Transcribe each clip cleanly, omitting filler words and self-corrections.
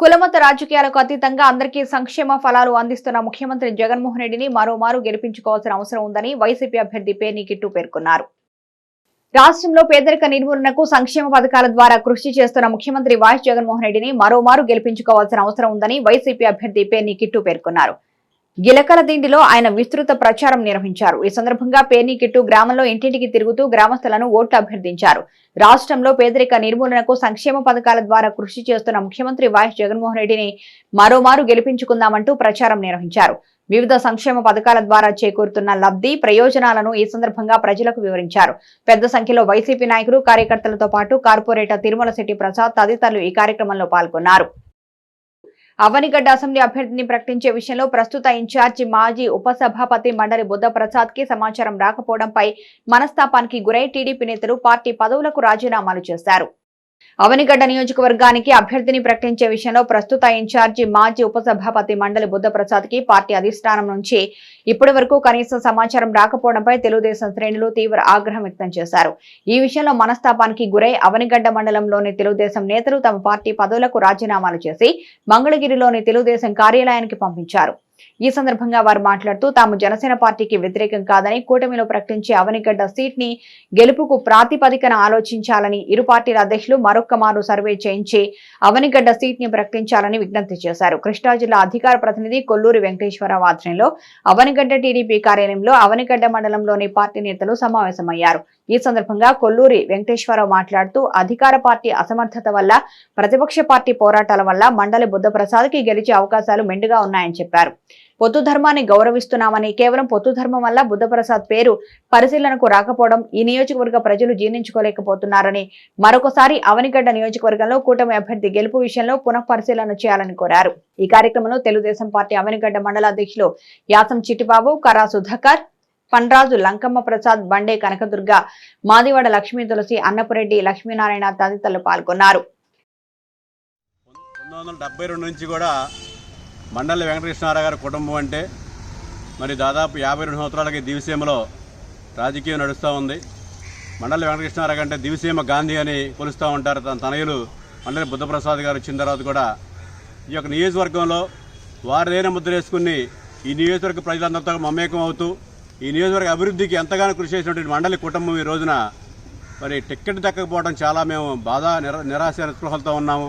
కులమత రాజకీయాలకు అతీతంగా అందరికీ సంక్షేమ ఫలాలు అందిస్తున్న ముఖ్యమంత్రి జగన్మోహన్ రెడ్డిని మరోమారు గెలిపించుకోవాల్సిన అవసరం ఉందని వైసీపీ అభ్యర్థి పేర్ని కిట్టు పేర్కొన్నారు. రాష్ట్రంలో పేదరిక నిర్మూలనకు సంక్షేమ పథకాల ద్వారా కృషి చేస్తున్న ముఖ్యమంత్రి వైఎస్ జగన్మోహన్ రెడ్డిని మరోమారు గెలిపించుకోవాల్సిన అవసరం ఉందని వైసీపీ అభ్యర్థి పేర్ని కిట్టు పేర్కొన్నారు. గిలకల దిండిలో ఆయన విస్తృత ప్రచారం నిర్వహించారు. ఈ సందర్భంగా పేర్ని కిట్టు గ్రామంలో ఇంటింటికి తిరుగుతూ గ్రామస్తులను ఓట్లు అభ్యర్థించారు. రాష్ట్రంలో పేదరిక నిర్మూలనకు సంక్షేమ పథకాల ద్వారా కృషి చేస్తున్న ముఖ్యమంత్రి వైఎస్ జగన్మోహన్ రెడ్డిని మరోమారు గెలిపించుకుందామంటూ ప్రచారం నిర్వహించారు. వివిధ సంక్షేమ పథకాల ద్వారా చేకూరుతున్న లబ్ధి ప్రయోజనాలను ఈ సందర్భంగా ప్రజలకు వివరించారు. పెద్ద సంఖ్యలో వైసీపీ నాయకులు కార్యకర్తలతో పాటు కార్పొరేటర్ తిరుమల శెట్టి ప్రసాద్ తదితరులు ఈ కార్యక్రమంలో పాల్గొన్నారు. అవనిగడ్డ అసెంబ్లీ అభ్యర్థిని ప్రకటించే విషయంలో ప్రస్తుత ఇన్ఛార్జి మాజీ ఉపసభాపతి మండలి బుద్ధ ప్రసాద్ కి సమాచారం రాకపోవడంపై మనస్తాపానికి గురై టీడీపీ నేతలు పార్టీ పదవులకు రాజీనామాలు చేశారు. అవనిగడ్డ నియోజకవర్గానికి అభ్యర్థిని ప్రకటించే విషయంలో ప్రస్తుత ఇన్ఛార్జి మాజీ ఉపసభాపతి మండలి బుద్ధ ప్రసాద్ కి పార్టీ అధిష్టానం నుంచి ఇప్పటి వరకు కనీస సమాచారం రాకపోవడంపై తెలుగుదేశం శ్రేణులు తీవ్ర ఆగ్రహం వ్యక్తం చేశారు. ఈ విషయంలో మనస్తాపానికి గురై అవనిగడ్డ మండలంలోని తెలుగుదేశం నేతలు తమ పార్టీ పదవులకు రాజీనామాలు చేసి మంగళగిరిలోని తెలుగుదేశం కార్యాలయానికి పంపించారు. ఈ సందర్భంగా వారు మాట్లాడుతూ తాము జనసేన పార్టీకి వ్యతిరేకం కాదని కూటమిలో ప్రకటించే అవనిగడ్డ సీట్ ని గెలుపుకు ప్రాతిపదికన ఆలోచించాలని ఇరు పార్టీల అధ్యక్షులు మరొక్కమారు సర్వే చేయించి అవనిగడ్డ సీట్ ని ప్రకటించాలని విజ్ఞప్తి చేశారు. కృష్ణా జిల్లా అధికార ప్రతినిధి కొల్లూరి వెంకటేశ్వరరావు ఆధ్వర్యంలో అవనిగడ్డ టీడీపీ కార్యాలయంలో అవనిగడ్డ మండలంలోని పార్టీ నేతలు సమావేశమయ్యారు. ఈ సందర్భంగా కొల్లూరి వెంకటేశ్వరరావు మాట్లాడుతూ అధికార పార్టీ అసమర్థత వల్ల ప్రతిపక్ష పార్టీ పోరాటాల వల్ల మండలి బుద్ధ ప్రసాద్ కి గెలిచే అవకాశాలు మెండుగా ఉన్నాయని చెప్పారు. పొత్తు ధర్మాన్ని గౌరవిస్తున్నామని కేవలం పొత్తు ధర్మం వల్ల బుద్ధప్రసాద్ పేరు పరిశీలనకు రాకపోవడం ఈ నియోజకవర్గ ప్రజలు జీర్ణించుకోలేకపోతున్నారని మరొకసారి అవనిగడ్డ నియోజకవర్గంలో కూటమి అభ్యర్థి గెలుపు విషయంలో పునఃపరిశీలన చేయాలని కోరారు. ఈ కార్యక్రమంలో తెలుగుదేశం పార్టీ అవనిగడ్డ మండల అధ్యక్షులు యాసం చిట్టిబాబు, కరా సుధాకర్, పండ్రాజు లంకమ్మ ప్రసాద్, బండే కనకదుర్గ, మాదివాడ లక్ష్మీ తులసి, అన్నపురెడ్డి, లక్ష్మీనారాయణ తదితరులు పాల్గొన్నారు. 1972 నుంచి కూడా మండలి వెంకటకృష్ణారావు గారి కుటుంబం అంటే మరి దాదాపు 52 సంవత్సరాలకి దివిసీమలో రాజకీయం నడుస్తూ ఉంది. మండలి వెంకటకృష్ణారావు అంటే దివిసీమ గాంధీ అని కొలుస్తూ ఉంటారు. తన తనయులు మండలి బుద్ధప్రసాద్ గారు వచ్చిన తర్వాత కూడా ఈ యొక్క నియోజకవర్గంలో వారిదైన ముద్ర వేసుకుని ఈ నియోజకవర్గ ప్రజలందరితో మమేకం అవుతూ ఈ నియోజకవర్గ అభివృద్ధికి ఎంతగానో కృషి చేసినటువంటి మండలి కుటుంబం ఈ రోజున మరి టిక్కెట్ దక్కకపోవడం చాలా మేము నిరాశ నిస్పృహలతో ఉన్నాము.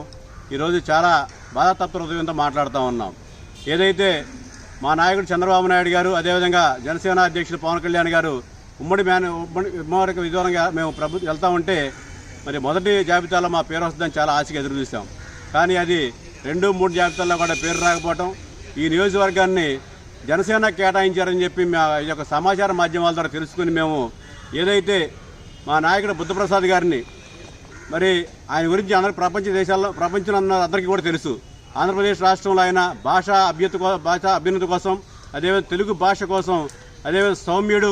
ఈరోజు చాలా బాధాతప్త హృదయంతో మాట్లాడుతూ ఉన్నాం. ఏదైతే మా నాయకుడు చంద్రబాబు నాయుడు గారు, అదేవిధంగా జనసేన అధ్యక్షులు పవన్ కళ్యాణ్ గారు ఉమ్మడి విధానంగా మేము వెళ్తూ ఉంటే మరి మొదటి జాబితాలో మా పేరు వస్తుందని చాలా ఆశగా ఎదురు చూసాం. కానీ అది 2, 3 జాబితాల్లో కూడా పేరు రాకపోవటం, ఈ నియోజకవర్గాన్ని జనసేన కేటాయించారని చెప్పి ఈ యొక్క సమాచార మాధ్యమాల ద్వారా తెలుసుకుని మేము ఏదైతే మా నాయకుడు బుద్ధప్రసాద్ గారిని మరి ఆయన గురించి అందరూ ప్రపంచంలో అందరికీ కూడా తెలుసు. ఆంధ్రప్రదేశ్ రాష్ట్రంలో ఆయన భాషా అభ్యున్నతి కోసం, అదేవిధంగా తెలుగు భాష కోసం, అదేవిధంగా సౌమ్యుడు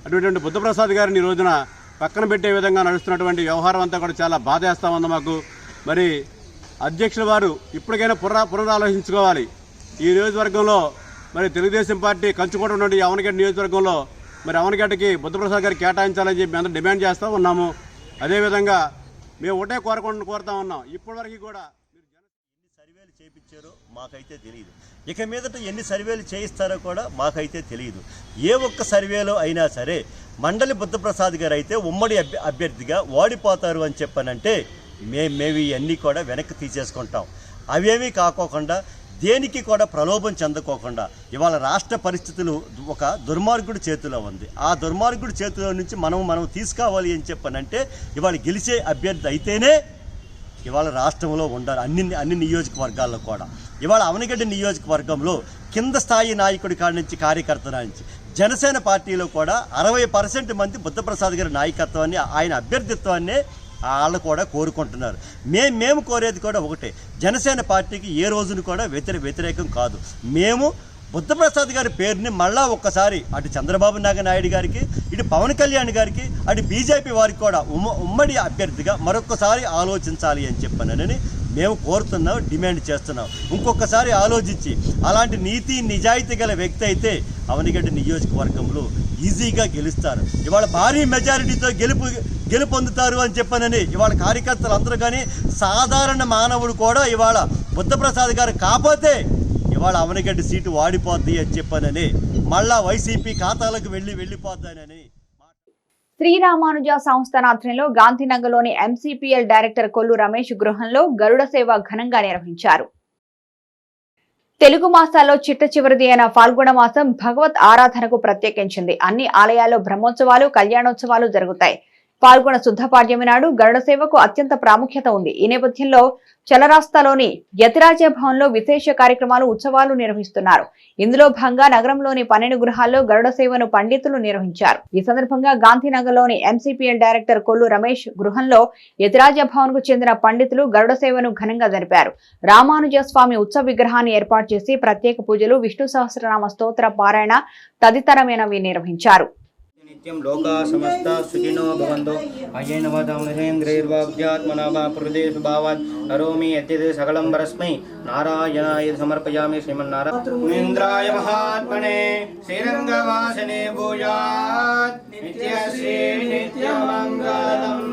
అటువంటి బుద్ధప్రసాద్ గారిని ఈ రోజున పక్కన పెట్టే విధంగా నడుస్తున్నటువంటి వ్యవహారం అంతా కూడా చాలా బాధేస్తూ ఉంది మాకు. మరి అధ్యక్షుల వారు ఇప్పటికైనా పునరాలోచించుకోవాలి. ఈ నియోజకవర్గంలో మరి తెలుగుదేశం పార్టీ కంచుకోట ఉన్నటువంటి అవనిగడ్డ నియోజకవర్గంలో మరి అవనిగడ్డకి బుద్ధప్రసాద్ గారికి కేటాయించాలని చెప్పి అందరూ డిమాండ్ చేస్తూ ఉన్నాము. అదేవిధంగా మేము ఒకటే కోరుతా ఉన్నాం. ఇప్పటివరకు కూడా ఎన్ని సర్వేలు చేయించారో మాకైతే తెలియదు. ఇక మీదట ఎన్ని సర్వేలు చేయిస్తారో కూడా మాకైతే తెలియదు. ఏ ఒక్క సర్వేలో అయినా సరే మండలి బుద్ధప్రసాద్ గారు అయితే ఉమ్మడి అభ్యర్థిగా ఓడిపోతారు అని చెప్పనంటే మేము ఇవన్నీ కూడా వెనక్కి తీసేసుకుంటాం. అవేమీ కాకోకుండా దేనికి కూడా ప్రలోభం చెందకోకుండా ఇవాళ రాష్ట్ర పరిస్థితులు ఒక దుర్మార్గుడి చేతిలో ఉంది. ఆ దుర్మార్గుడి చేతిలో నుంచి మనం తీసుకోవాలి అని చెప్పనంటే ఇవాళ గెలిచే అభ్యర్థి అయితేనే ఇవాళ రాష్ట్రంలో ఉండాలి. అన్ని నియోజకవర్గాల్లో కూడా ఇవాళ అవనిగడ్డ నియోజకవర్గంలో కింద స్థాయి నాయకుడి కాడి నుంచి కార్యకర్తల నుంచి జనసేన పార్టీలో కూడా 60% మంది బుద్ధప్రసాద్ గారి నాయకత్వాన్ని, ఆయన అభ్యర్థిత్వాన్నే వాళ్ళు కూడా కోరుకుంటున్నారు. మేము కోరేది కూడా ఒకటే, జనసేన పార్టీకి ఏ రోజును కూడా వ్యతిరేకం కాదు. మేము బుద్ధప్రసాద్ గారి పేరుని మళ్ళా ఒక్కసారి అటు చంద్రబాబు నాయుడు గారికి, ఇటు పవన్ కళ్యాణ్ గారికి, అటు బీజేపీ వారికి కూడా ఉమ్మడి అభ్యర్థిగా మరొకసారి ఆలోచించాలి అని చెప్పనని మేము కోరుతున్నాం, డిమాండ్ చేస్తున్నాం. ఇంకొకసారి ఆలోచించి అలాంటి నీతి నిజాయితీ గల వ్యక్తి అయితే అవనిగడ్డ నియోజకవర్గంలో ఈజీగా గెలుస్తారు. ఇవాళ భారీ మెజారిటీతో గెలుపొందుతారు అని చెప్పనని ఇవాళ కార్యకర్తలు అందరూ కానీ సాధారణ మానవుడు కూడా ఇవాళ బుద్ధప్రసాద్ గారు కాకపోతే ఇవాళ అవనిగడ్డి సీటు వాడిపోద్ది అని చెప్పానని, మళ్ళా వైసీపీ ఖాతాలకు వెళ్ళిపోద్దానని. శ్రీరామానుజ సంస్థ ఆధ్వర్యంలో గాంధీనగర్లోని ఎంసీపీఎల్ డైరెక్టర్ కొల్లు రమేష్ గృహంలో గరుడ సేవ ఘనంగా నిర్వహించారు. తెలుగు మాసాల్లో చిట్ట చివరిది అయిన ఫాల్గుణ మాసం భగవత్ ఆరాధనకు ప్రత్యేకించింది. అన్ని ఆలయాల్లో బ్రహ్మోత్సవాలు, కళ్యాణోత్సవాలు జరుగుతాయి. పాల్గొన శుద్ధ పాడ్యమి నాడు గరుడ సేవకు అత్యంత ప్రాముఖ్యత ఉంది. ఈ నేపథ్యంలో చలరాస్తాలోని యతిరాజ భవన్లో విశేష కార్యక్రమాలు, ఉత్సవాలు నిర్వహిస్తున్నారు. ఇందులో భాగంగా నగరంలోని 12 గృహాల్లో గరుడ సేవను పండితులు నిర్వహించారు. ఈ సందర్భంగా గాంధీనగర్లోని ఎంసీపీఎల్ డైరెక్టర్ కొల్లు రమేష్ గృహంలో యతిరాజ భవన్ కు చెందిన పండితులు గరుడ సేవను ఘనంగా జరిపారు. రామానుజ స్వామి ఉత్సవ విగ్రహాన్ని ఏర్పాటు చేసి ప్రత్యేక పూజలు, విష్ణు సహస్రనామ స్తోత్ర పారాయణ తదితరమైనవి నిర్వహించారు. नित्यं लोका समस्ता सुखिनो भवन्तु अयेन वदामहेन्द्रैर्वाग्यात्मना वा प्रदेशभावात् करोमि यद्यत् सकलं परस्मै नारायणाय समर्पयामि श्रीमन्नारायणेन्द्राय महात्मने श्रीरङ्गवासने भूयात् नित्यश्री नित्यमङ्गलम्.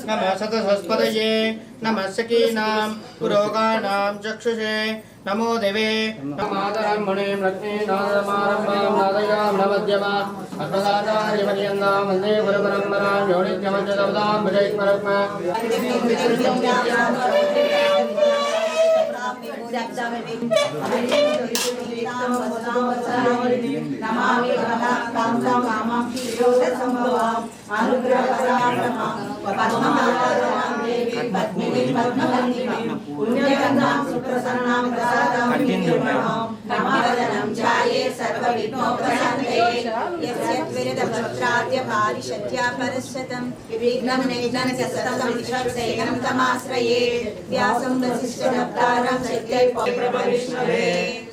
नमः सतसस्पदये नमः सकीनां पुरोगाणां चक्षुषे नमो देवे नमादरमणे लक्ष्मी नादमारम्भां नादयां नवद्यमा अद्भुताचार्यपर्यन्तां वन्दे गुरुपरम्परां योनित्यमज्जदवदां भजैक्मरक्म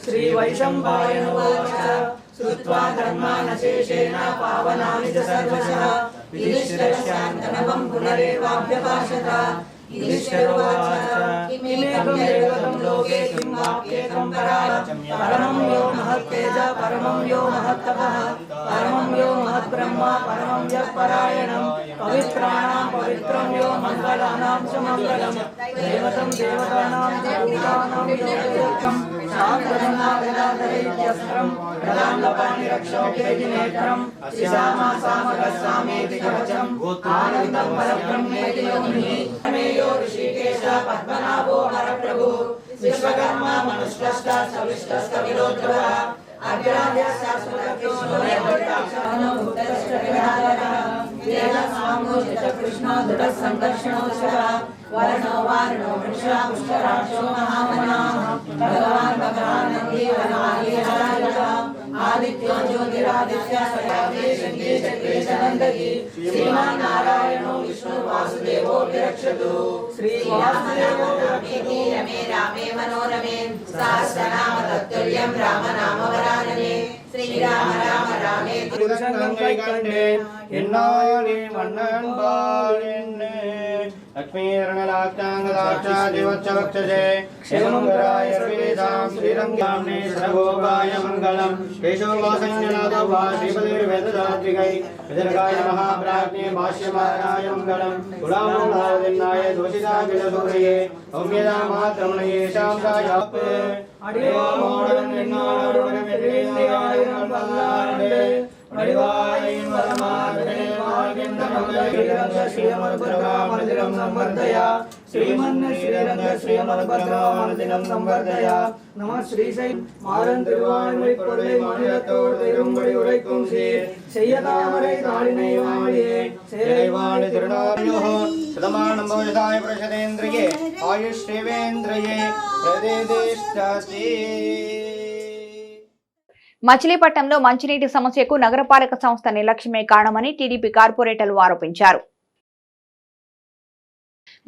श्री वैशंपायनोवाच श्रुत्वा धर्मानशेषेण पावनानि च सर्वशः विधिश्रेष्ठ्यान्तनवं पुनरेवाभ्यभाषत युधिष्ठिरोवाच किमेकं दैवतं लोके किं वाप्येकं परायचं परमं यो महत्तेज परमं यो महत्तपः परमं यो महद्ब्रह्म परमं यः परायणं पवित्राणां पवित्रं यो मङ्गलानां च मङ्गलं देवतं देवतानां च भूतानां योगयुक्तं शास्त्रनागदाधरैत्यस्त्रं प्रदान्लपानि रक्षोपेदिनेत्रम् इशामासामगस्सामेति कवचम् आनन्दं परब्रह्मेति योनिः मे यो ऋषिकेश पद्मनाभो हरप्रभु विश्वकर्मा मनुष्यश्च सविष्टस्तविरोधवः अग्राह्य शाश्वतकृष्णो यद्विकाक्षणो भूतश्चविहारः वेदस्वाङ्गोचित कृष्णो दृढसङ्कर्षणो शिवः वर्णो वारणो वृषा पुष्कराक्षो महामनाः भगवान् भगवानन्दे वनालीहराजः आदित्यो ज्योतिरादित्य सयावे शङ्के चक्रे चनन्दति श्रीमान् नारायणो विष्णु वासुदेवो विरक्षतु श्री वासुदेवो रमेति रमे रामे मनोरमे सहस्रनाम तत्तुल्यं राम नाम वरानने श्रीराम राम रामेति पुरुषङ्गैकण्ठे यन्नानि मन्नन् बालिन्ने लक्ष्मीर्णलाक्षाङ्गदाक्षादिवच्चवक्षसे शिवमङ्गलाय सर्वेषां श्रीरङ्गाम्ने सर्वभोगाय मङ्गलं केशववासञ्जनादो वा श्रीपतिर्वेददात्रिकै विदर्गाय महाप्राज्ञे भाष्यमाराय मङ्गलं गुलामोलादिन्नाय दोषिताखिलसूरये औम्यदामात्रमणये शान्तायाप् अडियोमोडन् निन्नाडुडनमिन्द्रियाय नल्पल्लाण्डे अडिवायिं वरमार्गणे मार्गेन्द्रमङ्गलगिरङ्ग श्रीमद्भद्रामदिनं संवर्धया श्रीमन्नश्रीरङ्ग श्रीमद्भद्रामदिनं संवर्धया नमः श्रीशै मारन् திருவாய்மொழி பொருளை மாநிலத்தோடு திரும்படி உரைக்கும் சீர் செய்யதாமரை தாளினை வாழியே சேலைவாழி திருநாளையோ சதமானம் பவஜதாய பிரசதேந்திரியே ஆயுஷ்ரேவேந்திரியே பிரதேதிஷ்டாஸ்தி. మచిలీపట్నంలో మంచినీటి సమస్యకు నగరపాలక సంస్థ నిర్లక్ష్యమే కారణమని టీడీపీ కార్పొరేటర్లు ఆరోపించారు.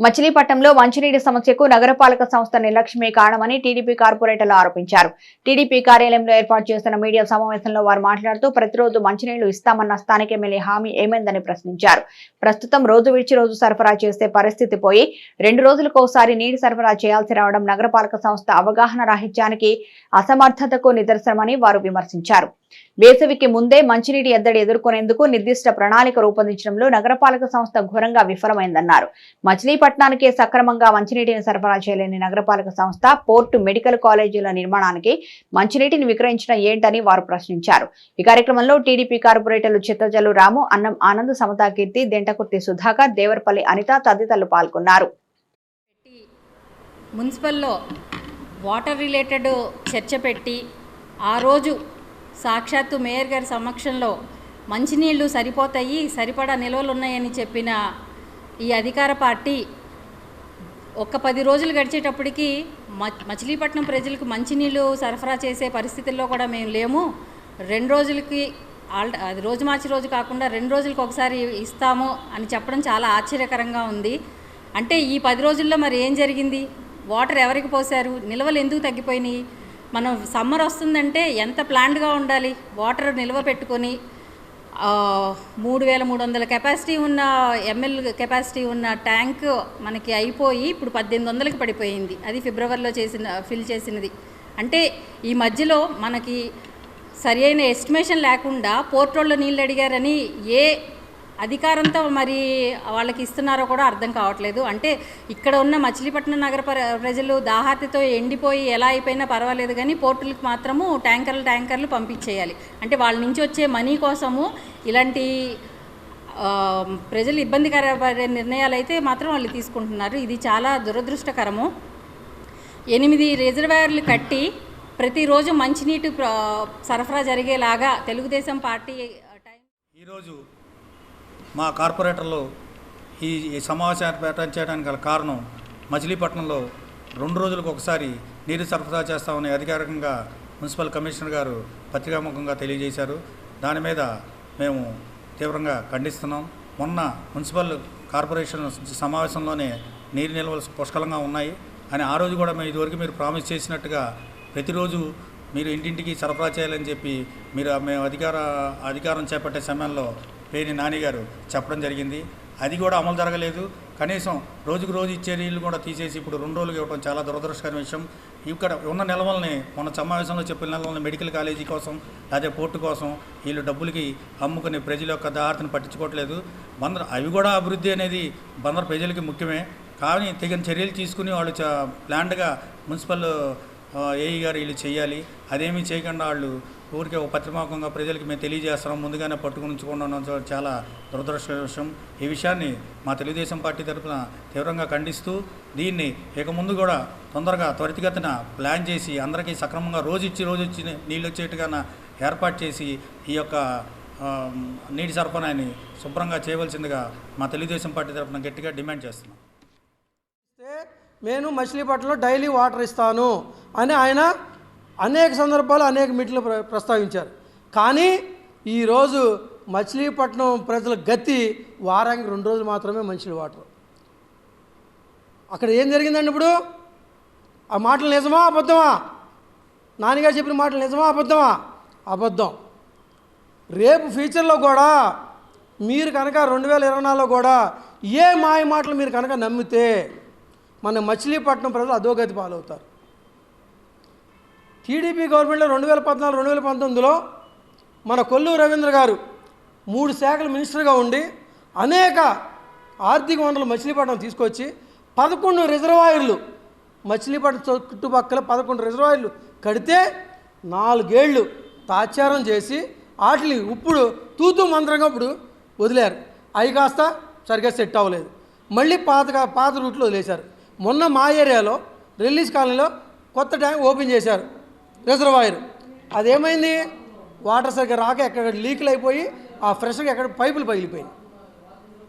మచిలీపట్నంలో మంచినీటి సమస్యకు నగరపాలక సంస్థ నిర్లక్ష్యమే కారణమని టీడీపీ కార్పొరేటర్లు ఆరోపించారు. టీడీపీ కార్యాలయంలో ఏర్పాటు చేసిన మీడియా సమావేశంలో వారు మాట్లాడుతూ ప్రతిరోజు మంచినీళ్లు ఇస్తామన్న స్థానిక ఎమ్మెల్యే హామీ ఏమైందని ప్రశ్నించారు. ప్రస్తుతం రోజు విడిచి రోజు సరఫరా చేసే పరిస్థితి పోయి 2 రోజులకోసారి నీటి సరఫరా చేయాల్సి రావడం నగరపాలక సంస్థ అవగాహన రాహిత్యానికి అసమర్థతకు నిదర్శనమని వారు విమర్శించారు. వేసవికి ముందే మంచినీటి ఎద్దడి ఎదుర్కొనేందుకు నిర్దిష్ట ప్రణాళిక రూపొందించడంలో నగరపాలక సంస్థ ఘోరంగా విఫలమైందన్నారు. మచిలీపట్నానికి సక్రమంగా మంచినీటిని సరఫరా చేయలేని నగరపాలక సంస్థ పోర్టు, మెడికల్ కాలేజీల నిర్మాణానికి మంచినీటిని విక్రయించడం ఏంటని వారు ప్రశ్నించారు. ఈ కార్యక్రమంలో టీడీపీ కార్పొరేటర్లు చిత్తజల్లు రాము, అన్నం ఆనంద్, సమతా కీర్తి, దెంటకుర్తి సుధాకర్, దేవరపల్లి అనిత తదితరులు పాల్గొన్నారు. మున్సిపల్లో వాటర్ రిలేటెడ్ చర్చ పెట్టి ఆ రోజు సాక్షాత్తు మేయర్ గారి సమక్షంలో మంచినీళ్లు సరిపోతాయి, సరిపడా నిల్వలు ఉన్నాయని చెప్పిన ఈ అధికార పార్టీ 10 రోజులు గడిచేటప్పటికి మచిలీపట్నం ప్రజలకు మంచినీళ్ళు సరఫరా చేసే పరిస్థితుల్లో కూడా మేము లేము. 2 రోజులకి అది రోజు మార్చి రోజు కాకుండా 2 రోజులకు ఒకసారి ఇస్తాము అని చెప్పడం చాలా ఆశ్చర్యకరంగా ఉంది. అంటే ఈ 10 రోజుల్లో మరి ఏం జరిగింది? వాటర్ ఎవరికి పోసారు? నిల్వలు ఎందుకు తగ్గిపోయినాయి? మనం సమ్మర్ వస్తుందంటే ఎంత ప్లాన్డ్గా ఉండాలి? వాటర్ నిల్వ పెట్టుకొని 3300 కెపాసిటీ ఉన్న ఎంఎల్ కెపాసిటీ ఉన్న ట్యాంక్ మనకి అయిపోయి ఇప్పుడు 1800కి పడిపోయింది. అది ఫిబ్రవరిలో ఫిల్ చేసినది. అంటే ఈ మధ్యలో మనకి సరి అయిన ఎస్టిమేషన్ లేకుండా పోర్టోల్లో నీళ్ళు అడిగారని ఏ అధికారంతో మరి వాళ్ళకి ఇస్తున్నారో కూడా అర్థం కావట్లేదు. అంటే ఇక్కడ ఉన్న మచిలీపట్నం నగర ప్రజలు దాహార్తితో ఎండిపోయి ఎలా అయిపోయినా పర్వాలేదు, కానీ పోర్టులకు మాత్రము ట్యాంకర్లు పంపించేయాలి. అంటే వాళ్ళ నుంచి వచ్చే మనీ కోసము ఇలాంటి ప్రజలు ఇబ్బందికర నిర్ణయాలు అయితే మాత్రం వాళ్ళు తీసుకుంటున్నారు. ఇది చాలా దురదృష్టకరము. 8 రిజర్వాయర్లు కట్టి ప్రతిరోజు మంచినీటి సరఫరా జరిగేలాగా తెలుగుదేశం పార్టీ ఈరోజు మా కార్పొరేటర్లు ఈ సమావేశాన్ని ఏర్పాటు చేయడానికి గల కారణం మచిలీపట్నంలో 2 రోజులకు ఒకసారి నీరు సరఫరా చేస్తామని అధికారికంగా మున్సిపల్ కమిషనర్ గారు పత్రికాముఖంగా తెలియజేశారు. దాని మీద మేము తీవ్రంగా ఖండిస్తున్నాం. మొన్న మున్సిపల్ కార్పొరేషన్ సమావేశంలోనే నీరు నిల్వలు పుష్కలంగా ఉన్నాయి అని ఆ రోజు కూడా మేము ఇదివరకు మీరు ప్రామిస్ చేసినట్టుగా ప్రతిరోజు మీరు ఇంటింటికి సరఫరా చేయాలని చెప్పి మేము అధికారం చేపట్టే సమయంలో పేర్ని నాని గారు చెప్పడం జరిగింది. అది కూడా అమలు జరగలేదు. కనీసం రోజుకు రోజు ఇచ్చే నీళ్ళు కూడా తీసేసి ఇప్పుడు 2 రోజులు ఇవ్వడం చాలా దురదృష్టకరమైన విషయం. ఇక్కడ ఉన్న నిల్వల్ని మొన్న సమావేశంలో చెప్పిన నిల్వల్ని మెడికల్ కాలేజీ కోసం అదే పోర్టు కోసం వీళ్ళు డబ్బులకి అమ్ముకుని ప్రజల యొక్క దాహార్తిని పట్టించుకోవట్లేదు. అవి కూడా అభివృద్ధి అనేది బందర్ ప్రజలకి ముఖ్యమే. కానీ తగిన చర్యలు తీసుకుని వాళ్ళు ప్లాన్డ్గా మున్సిపల్ ఏఈ గారు వీళ్ళు చేయాలి. అదేమీ చేయకుండా వాళ్ళు ఊరికే ఒక పత్రికాముఖంగా ప్రజలకి మేము తెలియజేస్తున్నాం, ముందుగానే పట్టుకుని ఉంచుకోవడం చాలా దురదృష్టకర విషయం. ఈ విషయాన్ని మా తెలుగుదేశం పార్టీ తరఫున తీవ్రంగా ఖండిస్తూ దీన్ని ఇక ముందు కూడా తొందరగా త్వరితగతిన ప్లాన్ చేసి అందరికీ సక్రమంగా రోజు ఇచ్చి నీళ్ళు వచ్చేట్టుగా ఏర్పాటు చేసి ఈ యొక్క నీటి సరఫరాని శుభ్రంగా చేయవలసిందిగా మా తెలుగుదేశం పార్టీ తరఫున గట్టిగా డిమాండ్ చేస్తున్నాం. నేను మచిలీపట్నంలో డైలీ వాటర్ ఇస్తాను అని ఆయన అనేక సందర్భాలు అనేక మీటింగ్లు ప్రస్తావించారు. కానీ ఈరోజు మచిలీపట్నం ప్రజల గతి వారానికి 2 రోజులు మాత్రమే మంచినీళ్ళ వాటర్. అక్కడ ఏం జరిగిందండి? ఇప్పుడు ఆ మాటలు నిజమా అబద్ధమా? నాన్నగారు చెప్పిన మాటలు నిజమా అబద్ధమా? అబద్ధం. రేపు ఫ్యూచర్లో కూడా మీరు కనుక 2024లో కూడా ఏ మాయ మాటలు మీరు కనుక నమ్మితే మన మచిలీపట్నం ప్రజలు అధోగతి పాలవుతారు. టీడీపీ గవర్నమెంట్లో 2014, 2019లో మన కొల్లూరు రవీంద్ర గారు 3 శాఖల మినిస్టర్గా ఉండి అనేక ఆర్థిక వనరులు మచిలీపట్నం తీసుకొచ్చి 11 రిజర్వాయర్లు మచిలీపట్నం చుట్టుపక్కల 11 రిజర్వాయర్లు కడితే 4 ఏళ్ళు తాత్సారం చేసి వాటిని ఇప్పుడు తూతూ మంత్రంగా ఇప్పుడు వదిలేరు. అవి కాస్త సరిగ్గా సెట్ అవ్వలేదు. మళ్ళీ పాత రూట్లో వదిలేశారు. మొన్న మా ఏరియాలో రిలీజ్ కాలనీలో కొత్త ట్యాంక్ ఓపెన్ చేశారు రిజర్వాయర్. అదేమైంది? వాటర్ సరిగ్గా రాక ఎక్కడ లీకులు అయిపోయి ఆ ఫ్రెష్గా ఎక్కడ పైపులు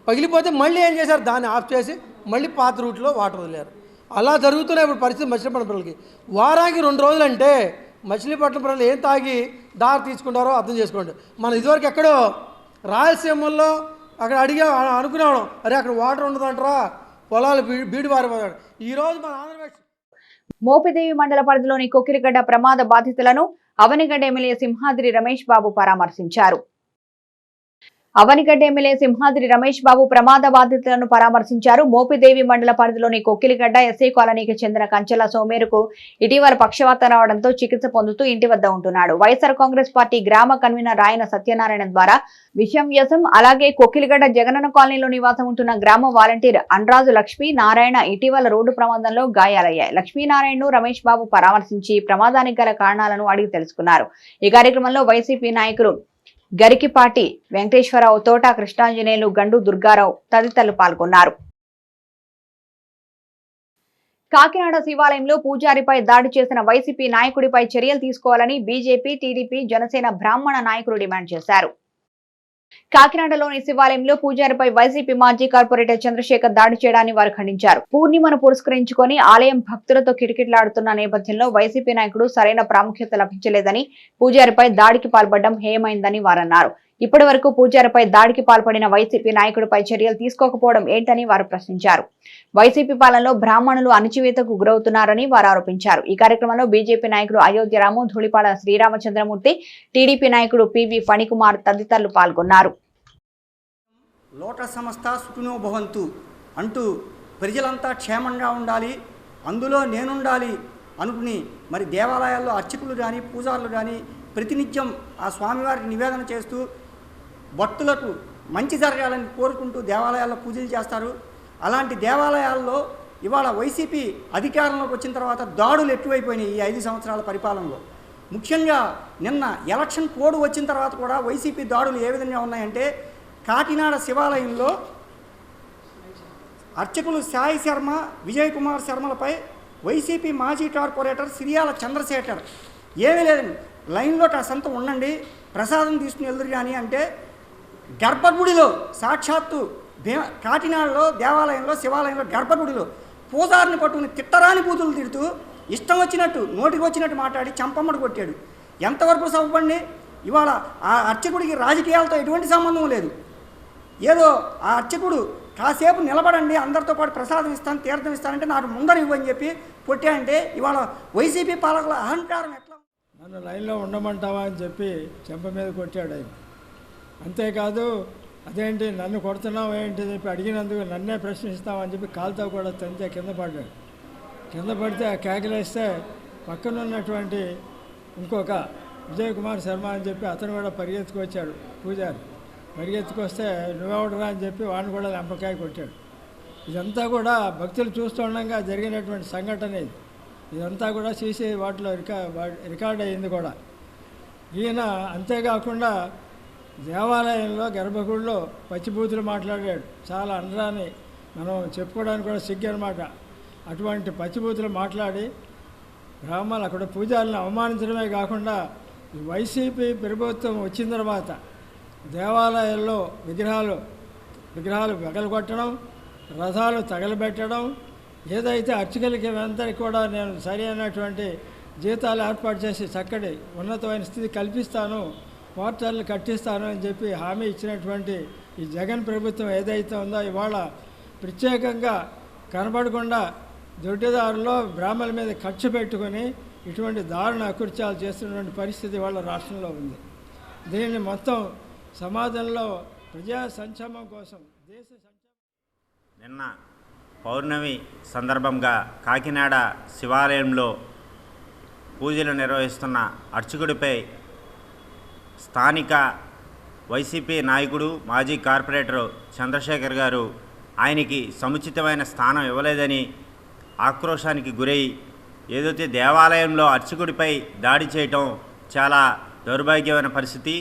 పగిలిపోతే మళ్ళీ ఏం చేశారు? దాన్ని ఆఫ్ చేసి మళ్ళీ పాత రూట్లో వాటర్ వదిలేరు. అలా జరుగుతున్నాయి ఇప్పుడు పరిస్థితి మచిలీపట్నం పిల్లలకి. వారానికి 2 రోజులంటే మచిలీపట్నం ప్రజలు ఏం తాగి దారి తీసుకుంటారో అర్థం చేసుకోండి. మనం ఇదివరకు ఎక్కడో రాయలసీమల్లో అక్కడ అనుకునేవాళ్ళం, అరే అక్కడ వాటర్ ఉండదంటారా, పొలాలు బీడు బారిపోతాడు. ఈరోజు మన ఆంధ్రప్రదేశ్ మోపిదేవి మండల పరిధిలోని కొక్కిలిగడ్డ ప్రమాద బాధితులను అవనిగడ్డ ఎమ్మెల్యే సింహాద్రి రమేష్ బాబు పరామర్శించారు. అవనిగడ్డ ఎమ్మెల్యే సింహాద్రి రమేష్ బాబు ప్రమాద బాధితులను పరామర్శించారు. మోపిదేవి మండల పరిధిలోని కొక్కిలిగడ్డ ఎస్ఐ కాలనీకి చెందిన కంచెల సోమేరుకు ఇటీవల పక్షవాతం రావడంతో చికిత్స పొందుతూ ఇంటి వద్ద ఉంటున్నాడు. వైఎస్ఆర్ కాంగ్రెస్ పార్టీ గ్రామ కన్వీనర్ రాయన సత్యనారాయణ ద్వారా విషయం వ్యసం అలాగే కొక్కిలిగడ్డ జగనన్న కాలనీలో నివాసం ఉంటున్న గ్రామ వాలంటీర్ అన్రాజు లక్ష్మీ నారాయణ ఇటీవల రోడ్డు ప్రమాదంలో గాయాలయ్యాయి. లక్ష్మీనారాయణను రమేష్ బాబు పరామర్శించి ప్రమాదానికి గల కారణాలను అడిగి తెలుసుకున్నారు. ఈ కార్యక్రమంలో వైసీపీ నాయకులు గరికిపాటి వెంకటేశ్వరరావు, తోట కృష్ణాంజనేయులు, గండు దుర్గారావు తదితరులు పాల్గొన్నారు. కాకినాడ శివాలయంలో పూజారిపై దాడి చేసిన వైసీపీ నాయకుడిపై చర్యలు తీసుకోవాలని బీజేపీ, టీడీపీ, జనసేన బ్రాహ్మణ నాయకులు డిమాండ్ చేశారు. కాకినాడలోని శివాలయంలో పూజారిపై వైసీపీ మాజీ కార్పొరేటర్ చంద్రశేఖర్ దాడి చేయడాన్ని వారు ఖండించారు. పూర్ణిమను పురస్కరించుకొని ఆలయం భక్తులతో కిటకిటలాడుతున్న నేపథ్యంలో వైసీపీ నాయకుడు సరైన ప్రాముఖ్యత లభించలేదని, పూజారిపై దాడికి పాల్పడడం హేయమైందని వారన్నారు. ఇప్పటి వరకు పూజారిపై దాడికి పాల్పడిన వైసీపీ నాయకుడిపై చర్యలు తీసుకోకపోవడం ఏంటని వారు ప్రశ్నించారు. వైసీపీ పాలనలో బ్రాహ్మణులు అణచివేతకు గురవుతున్నారని వారు ఆరోపించారు. ఈ కార్యక్రమంలో బీజేపీ నాయకుడు అయోధ్యరాము, ధూళిపాల శ్రీరామచంద్రమూర్తి, టీడీపీ నాయకుడు పివి ఫణికుమార్ తదితరులు పాల్గొన్నారు. లోటస్ సంస్థ సుఖినో భవంతు అంటూ ప్రజలంతా క్షేమంగా ఉండాలి, అందులో నేనుండాలి అనుకుని మరి దేవాలయాల్లో అర్చకులు కానీ పూజారులు కానీ ప్రతినిత్యం ఆ స్వామివారికి నివేదన చేస్తూ భక్తులకు మంచి జరగాలని కోరుకుంటూ దేవాలయాల్లో పూజలు చేస్తారు. అలాంటి దేవాలయాల్లో ఇవాళ వైసీపీ అధికారంలోకి వచ్చిన తర్వాత దాడులు ఎక్కువైపోయినాయి. ఈ 5 సంవత్సరాల పరిపాలనలో ముఖ్యంగా నిన్న ఎలక్షన్ కోడ్ వచ్చిన తర్వాత కూడా వైసీపీ దాడులు ఏ విధంగా ఉన్నాయంటే, కాకినాడ శివాలయంలో అర్చకులు సాయి శర్మ, విజయ్ కుమార్ శర్మలపై వైసీపీ మాజీ కార్పొరేటర్ సిరియాల చంద్రశేఖర్ ఏమీ లేదండి, లైన్లో కాసంత ఉండండి, ప్రసాదం తీసుకుని వెళ్దురు కానీ అంటే గర్భగుడిలో సాక్షాత్తు కాకినాడలో దేవాలయంలో శివాలయంలో గర్భగుడిలో పూజారిని పట్టుకుని తిట్టరాని పూతులు తిడుతూ ఇష్టం వచ్చినట్టు నోటికి వచ్చినట్టు మాట్లాడి చంపమ్మడు కొట్టాడు. ఎంతవరకు సవ్వండి? ఇవాళ ఆ అర్చకుడికి రాజకీయాలతో ఎటువంటి సంబంధం లేదు. ఏదో ఆ అర్చకుడు కాసేపు నిలబడండి, అందరితో పాటు ప్రసాదం ఇస్తాను, తీర్థం ఇస్తానంటే నాకు ముందర ఇవ్వని చెప్పి కొట్టాయంటే ఇవాళ వైసీపీ పాలకుల అహంకారం ఎట్లా? నన్ను లైన్లో ఉండమంటావా అని చెప్పి చెంప మీద కొట్టాడు ఆయన. అంతేకాదు అదేంటి నన్ను కొడుతున్నావు ఏంటి చెప్పి అడిగినందుకు నన్నే ప్రశ్నిస్తామని చెప్పి కాలుతో కూడా తంతే కింద పడ్డాడు. కింద పడితే ఆ కేకలేస్తే పక్కనున్నటువంటి ఇంకొక విజయ్ కుమార్ శర్మ అని చెప్పి అతను కూడా పరిగెత్తుకొచ్చాడు. పూజారి పరిగెత్తుకొస్తే నువ్వెవడరా అని చెప్పి వాడిని కూడా లెంపకాయ కొట్టాడు. ఇదంతా కూడా భక్తులు చూస్తుండగా జరిగినటువంటి సంఘటన ఇది. ఇదంతా కూడా సీసీ వాటిలో రికార్డ్ అయ్యింది కూడా. ఈయన అంతేకాకుండా దేవాలయంలో గర్భగుడిలో పచ్చిబూతులు మాట్లాడాడు. చాలా అనరాని మనం చెప్పుకోవడానికి కూడా సిగ్గు అనమాట. అటువంటి పచ్చిబూతులు మాట్లాడి బ్రాహ్మణులు అక్కడ పూజారులను అవమానించడమే కాకుండా వైసీపీ ప్రభుత్వం వచ్చిన తర్వాత దేవాలయాల్లో విగ్రహాలు వెగలగొట్టడం, రథాలు తగలబెట్టడం, ఏదైతే అర్చకులకి అందరికీ కూడా నేను సరి అయినటువంటి జీతాలు ఏర్పాటు చేసి చక్కటి ఉన్నతమైన స్థితి కల్పిస్తాను, క్వార్టర్లు కట్టిస్తాను అని చెప్పి హామీ ఇచ్చినటువంటి ఈ జగన్ ప్రభుత్వం ఏదైతే ఉందో ఇవాళ ప్రత్యేకంగా కనబడకుండా దొడ్డిదారులో బ్రాహ్మణుల మీద ఖర్చు పెట్టుకొని ఇటువంటి దారుణ అకృత్యాలు చేస్తున్నటువంటి పరిస్థితి వాళ్ళ రాష్ట్రంలో ఉంది. దీన్ని మొత్తం సమాజంలో ప్రజా సంక్షేమం కోసం దేశ నిన్న పౌర్ణమి సందర్భంగా కాకినాడ శివాలయంలో పూజలు నిర్వహిస్తున్న అర్చకుడిపై స్థానిక వైసీపీ నాయకుడు మాజీ కార్పొరేటర్ చంద్రశేఖర్ గారు ఆయనకి సముచితమైన స్థానం ఇవ్వలేదని ఆక్రోశానికి గురై ఏదైతే దేవాలయంలో అర్చకుడిపై దాడి చేయటం చాలా దౌర్భాగ్యమైన పరిస్థితి.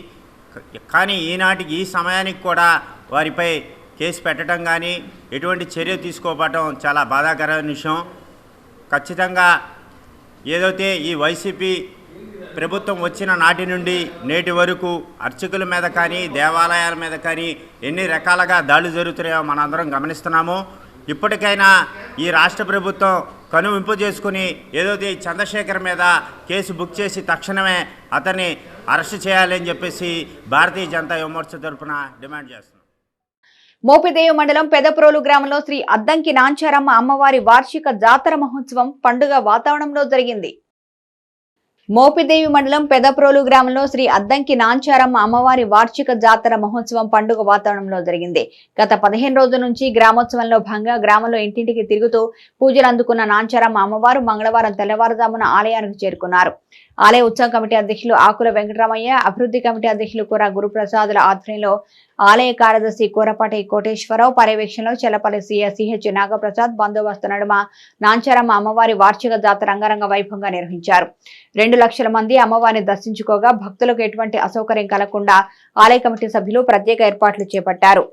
కానీ ఈనాటికి ఈ సమయానికి కూడా వారిపై కేసు పెట్టడం కానీ ఎటువంటి చర్య తీసుకోవటం చాలా బాధాకరమైన విషయం. ఖచ్చితంగా ఏదైతే ఈ వైసీపీ ప్రభుత్వం వచ్చిన నాటి నుండి నేటి వరకు అర్చకుల మీద కానీ దేవాలయాల మీద కానీ ఎన్ని రకాలుగా దాడులు జరుగుతున్నాయో మనందరం గమనిస్తున్నాము. ఇప్పటికైనా ఈ రాష్ట్ర ప్రభుత్వం కనువింపు చేసుకుని ఏదో చంద్రశేఖర్ మీద కేసు బుక్ చేసి తక్షణమే అతన్ని అరెస్ట్ చేయాలని చెప్పేసి భారతీయ జనతా యువమోర్చా తరఫున డిమాండ్ చేస్తున్నాం. మోపిదేవి మండలం పెదప్రోలు గ్రామంలో శ్రీ అద్దంకి నాంచారమ్మ అమ్మవారి వార్షిక జాతర మహోత్సవం పండుగ వాతావరణంలో జరిగింది. మోపిదేవి మండలం పెదప్రోలు గ్రామంలో శ్రీ అద్దంకి నాంచారమ్మ అమ్మవారి వార్షిక జాతర మహోత్సవం పండుగ వాతావరణంలో జరిగింది. గత 15 రోజుల నుంచి గ్రామోత్సవంలో భాగంగా గ్రామంలో ఇంటింటికి తిరుగుతూ పూజలు అందుకున్న నాంచారమ్మ అమ్మవారు మంగళవారం తెల్లవారుజామున ఆలయానికి చేరుకున్నారు. ఆలయ ఉత్సవ కమిటీ అధ్యక్షులు ఆకుల వెంకటరామయ్య, అభివృద్ధి కమిటీ అధ్యక్షులు కూర గురుప్రసాదుల ఆధ్వర్యంలో ఆలయ కార్యదర్శి కూరపాటి కోటేశ్వరరావు పర్యవేక్షణలో చెల్లపల్లి సిహెచ్ నాగప్రసాద్ బందోబస్తు నడుమ నాంచారమ్మ అమ్మవారి వార్షిక జాతర రంగరంగ వైభవంగా నిర్వహించారు. 2 లక్షల మంది అమ్మవారిని దర్శించుకోగా భక్తులకు ఎటువంటి అసౌకర్యం కలగకుండా ఆలయ కమిటీ సభ్యులు ప్రత్యేక ఏర్పాట్లు చేపట్టారు.